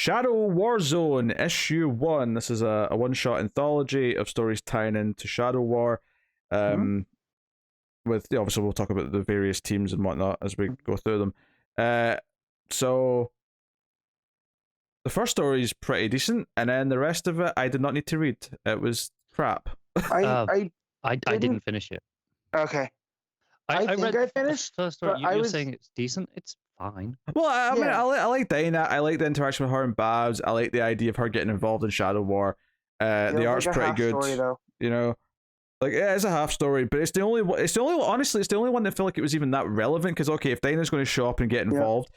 Shadow War Zone issue 1. This is a one-shot anthology of stories tying into Shadow War. With obviously we'll talk about the various teams and whatnot as we go through them. So the first story is pretty decent, and then the rest of it I did not need to read. It was crap. I didn't finish it. Okay. I think read I finished, the first story. but You're saying it's decent. It's fine. Well, I mean, Yeah. I like Dinah. I like the interaction with her and Babs. I like the idea of her getting involved in Shadow War. The Feels art's like a pretty half good. story, though. You know, like it is a half story, but it's the only. Honestly, it's the only one that felt like it was even that relevant. Because okay, if Dinah's going to show up and get involved,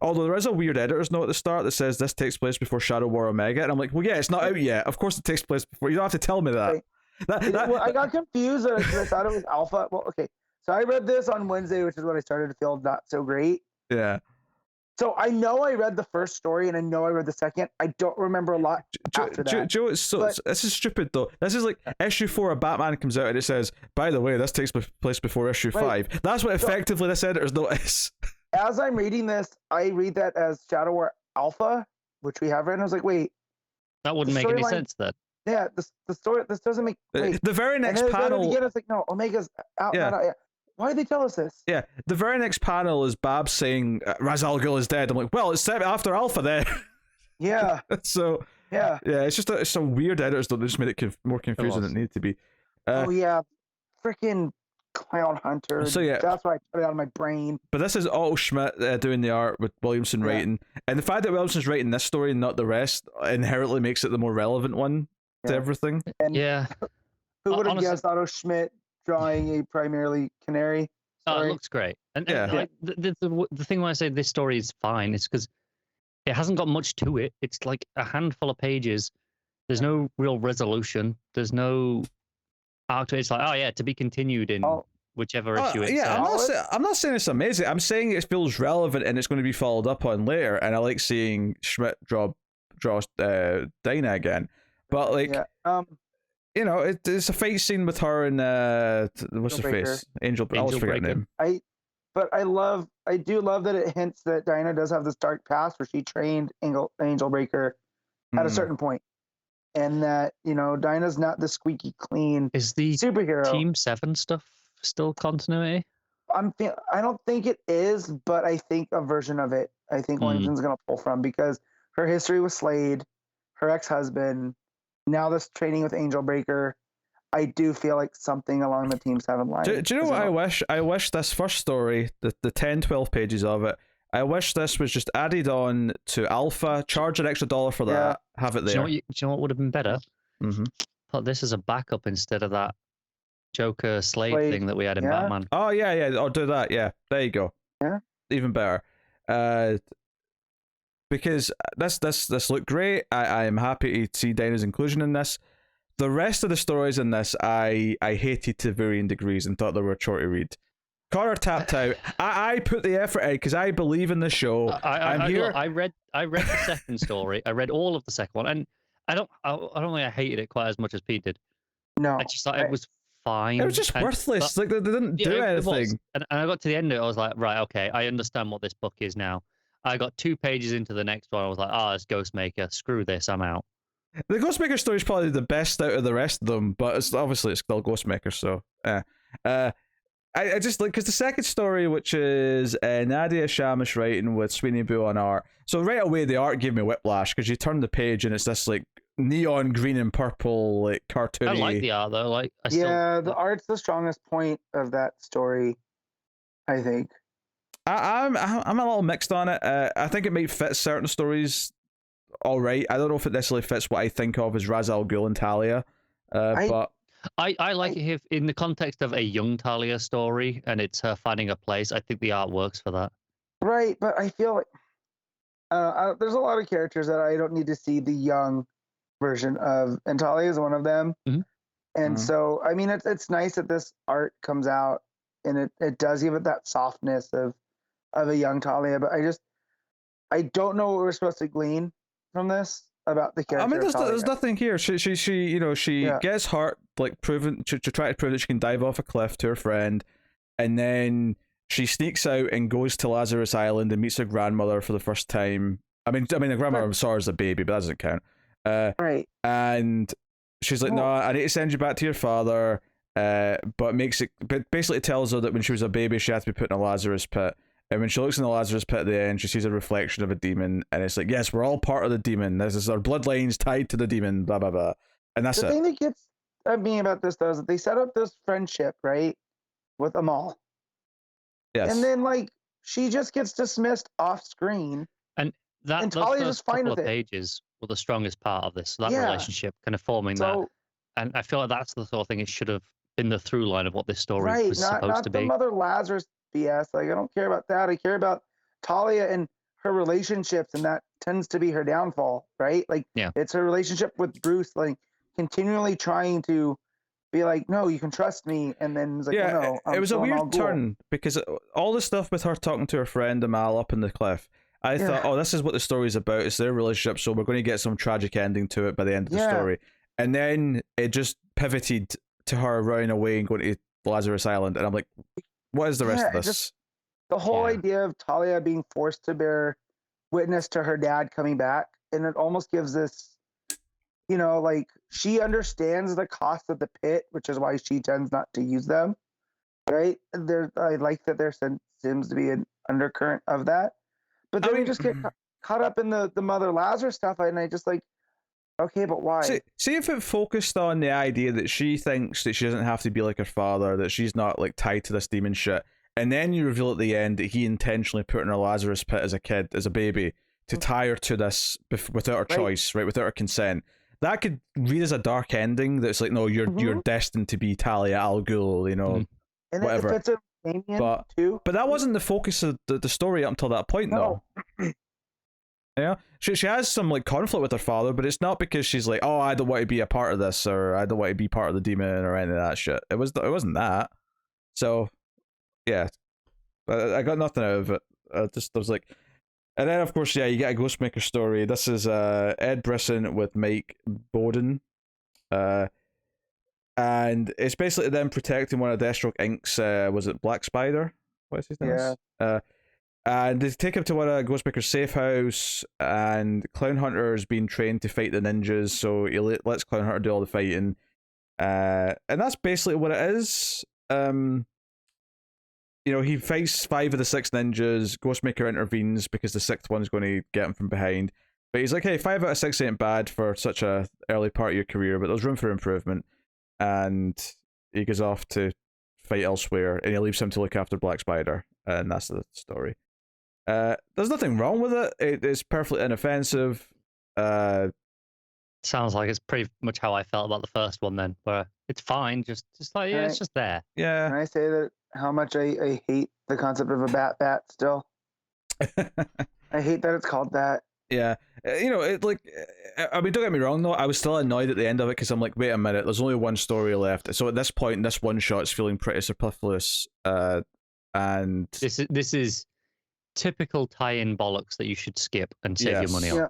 although there is a weird editor's note at the start that says this takes place before Shadow War Omega, and I'm like, well, yeah, it's not out yet. Of course, it takes place before. You don't have to tell me that. Right. Well, I got confused because I thought it was Alpha. Well, okay. So I read this on Wednesday, which is when I started to feel not so great. Yeah. So I know I read the first story and I know I read the second. I don't remember a lot after that. Joe, this is stupid though. This is like issue 4 of Batman comes out and it says, by the way, this takes place before issue 5. That's what effectively this editor's note is. As I'm reading this, I read that as Shadow War Alpha, which we have read, and I was like, wait. That wouldn't make any sense then. Yeah, the story, this doesn't make sense. The very next panel. Again, it's like, no, Omega's out. Yeah. Why did they tell us this? Yeah, the very next panel is Babs saying Ra's al Ghul is dead. I'm like, well, it's set after Alpha then. Yeah. So yeah, it's just it's some weird editors that just made it more confusing than it needed to be. Freaking Clown Hunter. So yeah, that's why I put it out of my brain. But this is Otto Schmidt doing the art with Williamson writing, and the fact that Williamson's writing this story and not the rest inherently makes it the more relevant one to everything. And who would have guessed Otto Schmidt drawing a primarily Canary story? Oh, it looks great. And like, the thing when I say this story is fine is because it hasn't got much to it. It's like a handful of pages. There's no real resolution. There's no arc to it. It's like, oh yeah, to be continued in whichever issue it's I'm not saying it's amazing. I'm saying it feels relevant and it's going to be followed up on later. And I like seeing Schmidt draw Dinah again. But like, you know, it's a fight scene with her and what's her face? Angel. I always forget her name. I do love that it hints that Dinah does have this dark past where she trained Angel Breaker at a certain point, and that Dinah's not the squeaky clean superhero. Team 7 stuff still continuity? I don't think it is, but I think a version of it. I think Williamson's gonna pull from because her history with Slade, her ex-husband. Now this training with Angel Breaker, I do feel like something along the Team 7 line. Do you know what I wish? I wish this first story, the 10, 12 pages of it, I wish this was just added on to Alpha, charge an extra $1 for that, have it there. Do you know what would have been better? Mm-hmm. Put this as a backup instead of that Joker Slade thing that we had in Batman. Oh, yeah, I'll do that, yeah. There you go. Yeah. Even better. Because this looked great. I am happy to see Dinah's inclusion in this. The rest of the stories in this, I hated to varying degrees and thought they were a chore to read. Connor tapped out. I put the effort in because I believe in the show. I'm here. Look, I read the second story. I read all of the second one, and I don't think I hated it quite as much as Pete did. No, I just thought it was fine. It was just worthless. Like they didn't do anything. And I got to the end of it. I was like, right, okay, I understand what this book is now. I got 2 pages into the next one. I was like, it's Ghostmaker. Screw this. I'm out. The Ghostmaker story is probably the best out of the rest of them, but it's still Ghostmaker. So, I just like because the second story, which is Nadia Shamish writing with Sweeney Boo on art. So right away, the art gave me whiplash because you turn the page and it's this like neon green and purple like cartoony. I like the art though. Like, the art's the strongest point of that story, I think. I'm a little mixed on it. I think it might fit certain stories all right. I don't know if it necessarily fits what I think of as Ra's al Ghul and Talia. But I like it in the context of a young Talia story and it's her finding a place. I think the art works for that. Right, but I feel like there's a lot of characters that I don't need to see the young version of, and Talia is one of them. Mm-hmm. And so, I mean, it's nice that this art comes out and it does give it that softness of a young Talia, but I don't know what we're supposed to glean from this about the character. I mean, there's nothing here. She gets hurt, like to try to prove that she can dive off a cliff to her friend, and then she sneaks out and goes to Lazarus Island and meets her grandmother for the first time I mean, the grandmother saw her as a baby, but that doesn't count. Right. And she's like, no, I need to send you back to your father. But basically tells her that when she was a baby, she had to be put in a Lazarus pit. And when she looks in the Lazarus pit at the end, she sees a reflection of a demon, and it's like, yes, we're all part of the demon. This is our bloodlines tied to the demon, blah blah blah. And that's the thing that gets me about this though is that they set up this friendship, right, with Amal. Yes. And then like she just gets dismissed off screen. And those Talia's first couple of pages were the strongest part of this. That relationship, kind of forming that. And I feel like that's the sort of thing it should have been the through line of what this story was supposed to be. Not the Mother Lazarus BS. Like, I don't care about that. I care about Talia and her relationships, and that tends to be her downfall, right? Like, it's her relationship with Bruce, like, continually trying to be like, no, you can trust me, and then it's like, no, it was a weird turn, because all the stuff with her talking to her friend Amal up in the cliff, I thought, oh, this is what the story's about. It's their relationship, so we're going to get some tragic ending to it by the end of the story. And then it just pivoted to her running away and going to Lazarus Island, and I'm like, what is the rest of this? The whole idea of Talia being forced to bear witness to her dad coming back, and it almost gives this, like, she understands the cost of the pit, which is why she tends not to use them, right? I like that there seems to be an undercurrent of that, but then we just get caught up in the Mother Lazarus stuff, and I just like, okay, but why? See if it focused on the idea that she thinks that she doesn't have to be like her father, that she's not like tied to this demon shit, and then you reveal at the end that he intentionally put her in a Lazarus pit as a kid, as a baby, to tie her to this without her choice, right, without her consent. That could read as a dark ending. That's like, no, you're destined to be Talia al Ghul, and whatever. If it's a Damien too, but that wasn't the focus of the story up until that point, though. Yeah, she has some like conflict with her father, but it's not because she's like, oh, I don't want to be a part of this, or I don't want to be part of the demon, or any of that shit. It wasn't that. So, yeah, I got nothing out of it. I was like, and then of course, you get a Ghostmaker story. This is Ed Brisson with Mike Bowden, and it's basically them protecting one of Deathstroke Inc.'s. Was it Black Spider? What is his name? Yeah. And they take him to one of Ghostmaker's safe house, and Clown Hunter is being trained to fight the ninjas, so he lets Clown Hunter do all the fighting. And that's basically what it is. He fights 5 of the 6 ninjas. Ghostmaker intervenes because the 6th one's going to get him from behind. But he's like, hey, 5 out of 6 ain't bad for such a early part of your career, but there's room for improvement. And he goes off to fight elsewhere, and he leaves him to look after Black Spider. And that's the story. There's nothing wrong with it. It's perfectly inoffensive. Sounds like it's pretty much how I felt about the first one then, where it's fine, just like, it's just there. Yeah. Can I say that how much I hate the concept of a bat still? I hate that it's called that. Yeah. It like, I mean, don't get me wrong though, I was still annoyed at the end of it because I'm like, wait a minute, there's only one story left. So at this point, this one shot's feeling pretty superfluous. And this is typical tie-in bollocks that you should skip and save your money on.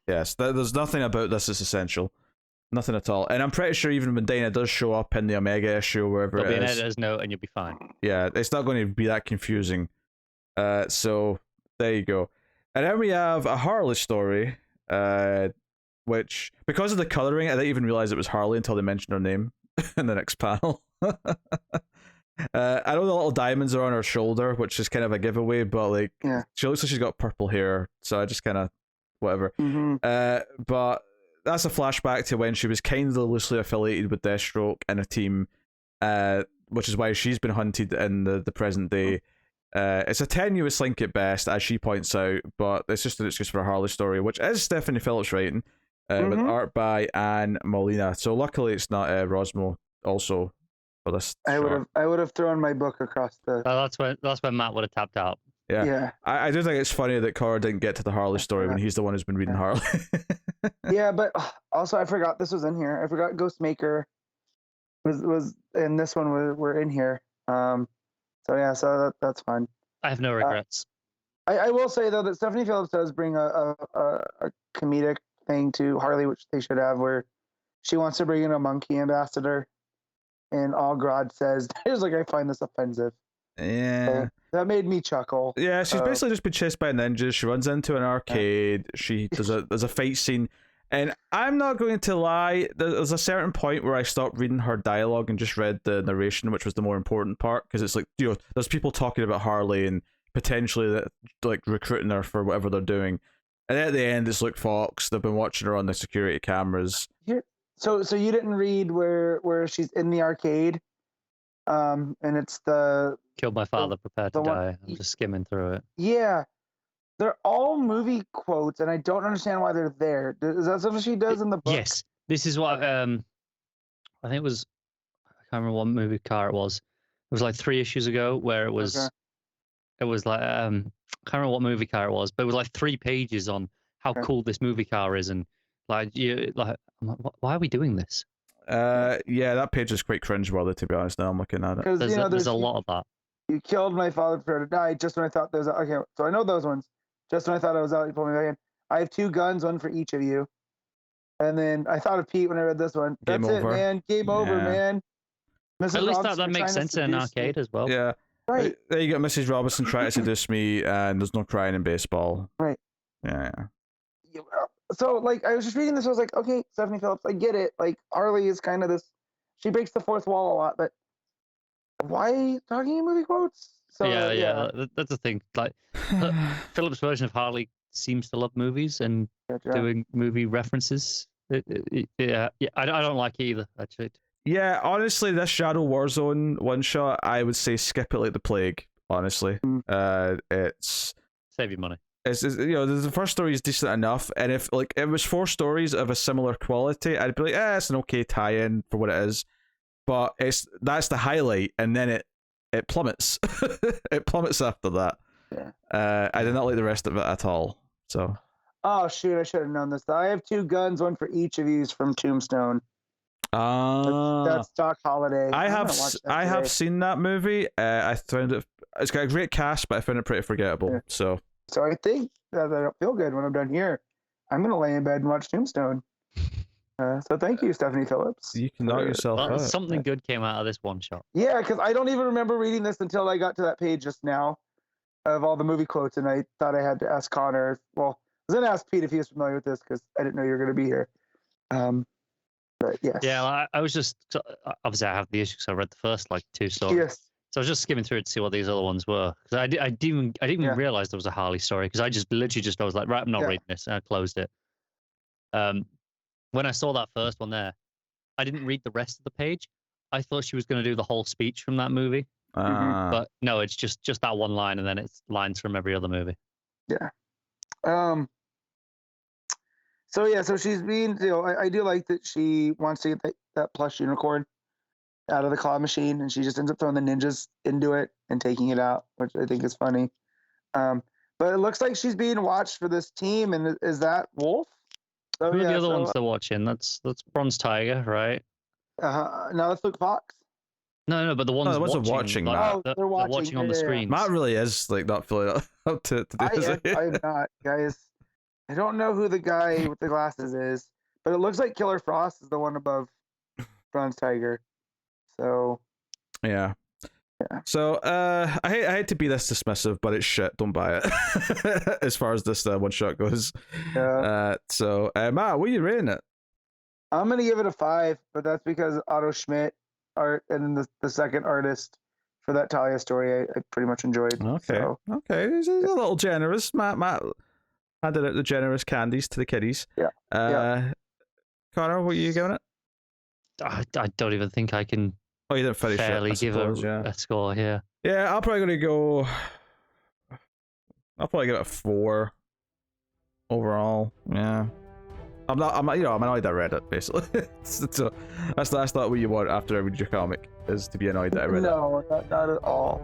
Yes, there's nothing about this that's essential. Nothing at all. And I'm pretty sure even when Dana does show up in the Omega issue, wherever There'll it is, be an editor's note and you'll be fine. Yeah, it's not going to be that confusing. So there you go. And then we have a Harley story, which, because of the coloring, I didn't even realize it was Harley until they mentioned her name in the next panel. I know the little diamonds are on her shoulder, which is kind of a giveaway, but like, she looks like she's got purple hair, so I just kind of whatever. But that's a flashback to when she was kind of loosely affiliated with Deathstroke and a team, which is why she's been hunted in the present day. It's a tenuous link at best, as she points out, but it's just an excuse for a Harley story, which is Stephanie Phillips writing, with art by Anne Molina. So luckily it's not Rosmo also. This I would have thrown my book across the. Oh, that's when Matt would have tapped out. Yeah. I do think it's funny that Cora didn't get to the Harley story when he's the one who's been reading Harley. Yeah, but also I forgot this was in here. I forgot Ghostmaker was in this one. We're in here. So that's fine. I have no regrets. I will say though that Stephanie Phillips does bring a comedic thing to Harley, which they should have, where she wants to bring in a monkey ambassador. And all Grodd says is like, I find this offensive. Yeah. That made me chuckle. Yeah, she's basically just been chased by ninjas. She runs into an arcade. There's a fight scene, and I'm not going to lie. There's a certain point where I stopped reading her dialogue and just read the narration, which was the more important part, because it's like, there's people talking about Harley and potentially that like recruiting her for whatever they're doing, and at the end it's like Fox. They've been watching her on the security cameras. So you didn't read where she's in the arcade, and it's the Killed my father, prepared to the one- die. I'm just skimming through it. yeah. They're all movie quotes, and I don't understand why they're there. Is that something she does in the book? Yes, this is what I think it was. I can't remember what movie car it was. It was like 3 issues ago where it was. Okay. It was like I can't remember what movie car it was, but it was like 3 pages on how cool this movie car is, and I'm like, why are we doing this? Yeah, that page is quite cringeworthy, to be honest. Now I'm looking at it. Because There's a lot of that. You killed my father, prepared to die. Just when I thought there was okay, so I know those ones. Just when I thought I was out, you pulled me back in. I have 2 guns, one for each of you. And then I thought of Pete when I read this one. That's Game it, over. man. Game over, man. Mrs. At least Robinson, that you're makes trying to sense in an seduce me. arcade as well. Yeah. Right. There you go, Mrs. Robinson trying to seduce me, and there's no crying in baseball. Right. Yeah. So, like, I was just reading this. I was like, okay, Stephanie Phillips, I get it. Like, Harley is kind of this. She breaks the fourth wall a lot, but why talking in movie quotes? So, yeah. That's the thing. Like Philip's version of Harley seems to love movies and Gotcha. doing movie references. I don't like it either, actually. Yeah, honestly, this Shadow Warzone one shot, I would say skip it like the plague. Honestly, it's Save your money. it's the first story is decent enough, and if like it was 4 stories of a similar quality, I'd be like, it's an okay tie-in for what it is. But that's the highlight, and then it plummets. It plummets after that. Yeah. I did not like the rest of it at all. So. Oh shoot! I should have known this. I have 2 guns, one for each of you from Tombstone. That's Doc Holliday. I have seen that movie. I found it's got a great cast, but I found it pretty forgettable. Yeah. So I think that I don't feel good when I'm done here. I'm gonna lay in bed and watch Tombstone. So thank you, Stephanie Phillips. you can knock yourself out. Something good came out of this one shot. Yeah, because I don't even remember reading this until I got to that page just now of all the movie quotes, and I thought I had to ask Connor. Well, I was gonna ask Pete if he was familiar with this because I didn't know you were gonna be here. But yes. Yeah, I was just obviously I have the issue because I read the first like 2 stories. Yes. So I was just skimming through it to see what these other ones were because I didn't even realize there was a Harley story because I just literally I was like, right, I'm not reading this, and I closed it. When I saw that first one there, I didn't read the rest of the page. I thought she was going to do the whole speech from that movie, but no, it's just that one line, and then it's lines from every other movie. Yeah. So she's being, I do like that she wants to get that plush unicorn out of the claw machine, and she just ends up throwing the ninjas into it and taking it out, which I think is funny. But it looks like she's being watched for this team, and is that Wolf? Who are the other ones they're watching? That's Bronze Tiger, right? Now let's look Fox. No, but the ones watching like, that. they're watching on the screen. Matt really is like not feeling up to do this. I'm not, guys. I don't know who the guy with the glasses is, but it looks like Killer Frost is the one above Bronze Tiger. So yeah. So I hate to be this dismissive, but it's shit. Don't buy it. As far as this one shot goes. So Matt, what are you rating it? I'm gonna give it a 5, but that's because Otto Schmidt art and then the second artist for that Talia story I pretty much enjoyed. Okay. He's a little generous. Matt handed out the generous candies to the kiddies. Yeah. Connor, what are you giving it? I don't even think I can. Oh, you didn't finish fairly it, give a score here. Yeah, I'll probably give it a 4 overall. Yeah. I'm annoyed I read it, basically. So that's not what you want after I read your comic, is to be annoyed that I read it. No, not at all.